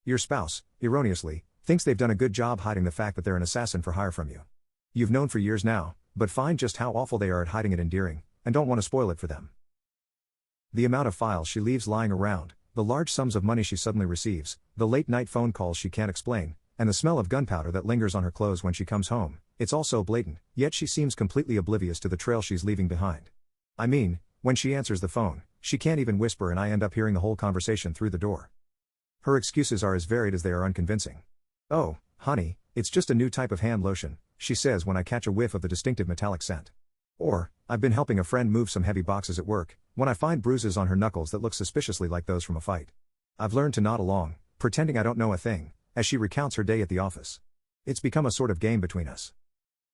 Your spouse, erroneously, thinks they've done a good job hiding the fact that they're an assassin for hire from you. You've known for years now, but find just how awful they are at hiding it endearing, and don't want to spoil it for them. The amount of files she leaves lying around, the large sums of money she suddenly receives, the late-night phone calls she can't explain, and the smell of gunpowder that lingers on her clothes when she comes home, it's all so blatant, yet she seems completely oblivious to the trail she's leaving behind. I mean, when she answers the phone, she can't even whisper and I end up hearing the whole conversation through the door. Her excuses are as varied as they are unconvincing. "Oh, honey, it's just a new type of hand lotion," she says when I catch a whiff of the distinctive metallic scent. Or, "I've been helping a friend move some heavy boxes at work," when I find bruises on her knuckles that look suspiciously like those from a fight. I've learned to nod along, pretending I don't know a thing, as she recounts her day at the office. It's become a sort of game between us.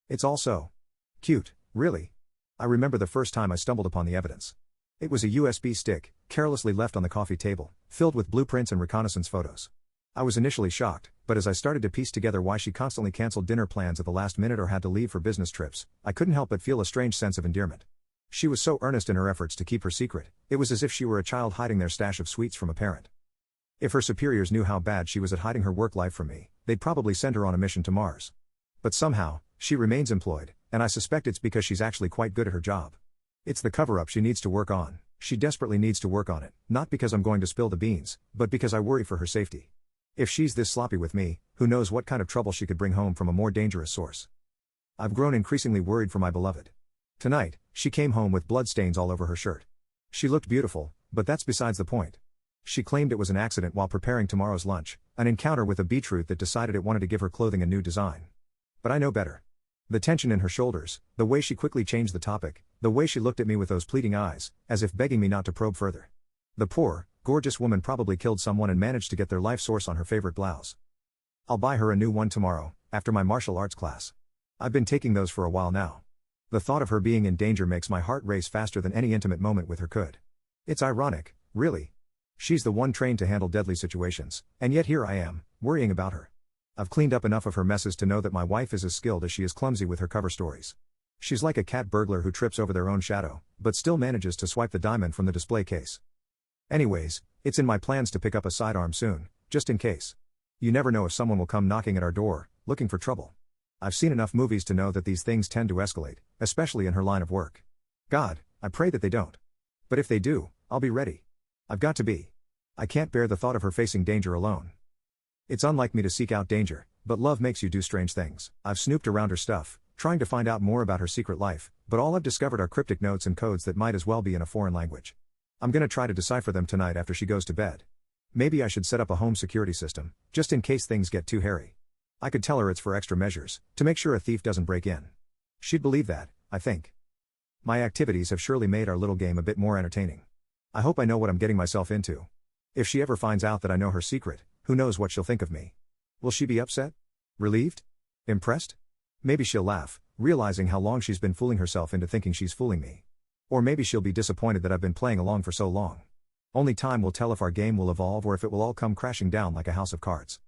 It's all so cute, really. I remember the first time I stumbled upon the evidence. It was a USB stick, carelessly left on the coffee table, filled with blueprints and reconnaissance photos. I was initially shocked, but as I started to piece together why she constantly canceled dinner plans at the last minute or had to leave for business trips, I couldn't help but feel a strange sense of endearment. She was so earnest in her efforts to keep her secret, it was as if she were a child hiding their stash of sweets from a parent. If her superiors knew how bad she was at hiding her work life from me, they'd probably send her on a mission to Mars. But somehow, she remains employed, and I suspect it's because she's actually quite good at her job. It's the cover-up she needs to work on. She desperately needs to work on it, not because I'm going to spill the beans, but because I worry for her safety. If she's this sloppy with me, who knows what kind of trouble she could bring home from a more dangerous source. I've grown increasingly worried for my beloved. Tonight, she came home with bloodstains all over her shirt. She looked beautiful, but that's besides the point. She claimed it was an accident while preparing tomorrow's lunch, an encounter with a beetroot that decided it wanted to give her clothing a new design. But I know better. The tension in her shoulders, the way she quickly changed the topic, the way she looked at me with those pleading eyes, as if begging me not to probe further. The poor, gorgeous woman probably killed someone and managed to get their life source on her favorite blouse. I'll buy her a new one tomorrow, after my martial arts class. I've been taking those for a while now. The thought of her being in danger makes my heart race faster than any intimate moment with her could. It's ironic, really. She's the one trained to handle deadly situations, and yet here I am, worrying about her. I've cleaned up enough of her messes to know that my wife is as skilled as she is clumsy with her cover stories. She's like a cat burglar who trips over their own shadow, but still manages to swipe the diamond from the display case. Anyways, it's in my plans to pick up a sidearm soon, just in case. You never know if someone will come knocking at our door, looking for trouble. I've seen enough movies to know that these things tend to escalate, especially in her line of work. God, I pray that they don't. But if they do, I'll be ready. I've got to be. I can't bear the thought of her facing danger alone. It's unlike me to seek out danger, but love makes you do strange things. I've snooped around her stuff, trying to find out more about her secret life, but all I've discovered are cryptic notes and codes that might as well be in a foreign language. I'm gonna try to decipher them tonight after she goes to bed. Maybe I should set up a home security system, just in case things get too hairy. I could tell her it's for extra measures, to make sure a thief doesn't break in. She'd believe that, I think. My activities have surely made our little game a bit more entertaining. I hope I know what I'm getting myself into. If she ever finds out that I know her secret, who knows what she'll think of me. Will she be upset? Relieved? Impressed? Maybe she'll laugh, realizing how long she's been fooling herself into thinking she's fooling me. Or maybe she'll be disappointed that I've been playing along for so long. Only time will tell if our game will evolve or if it will all come crashing down like a house of cards.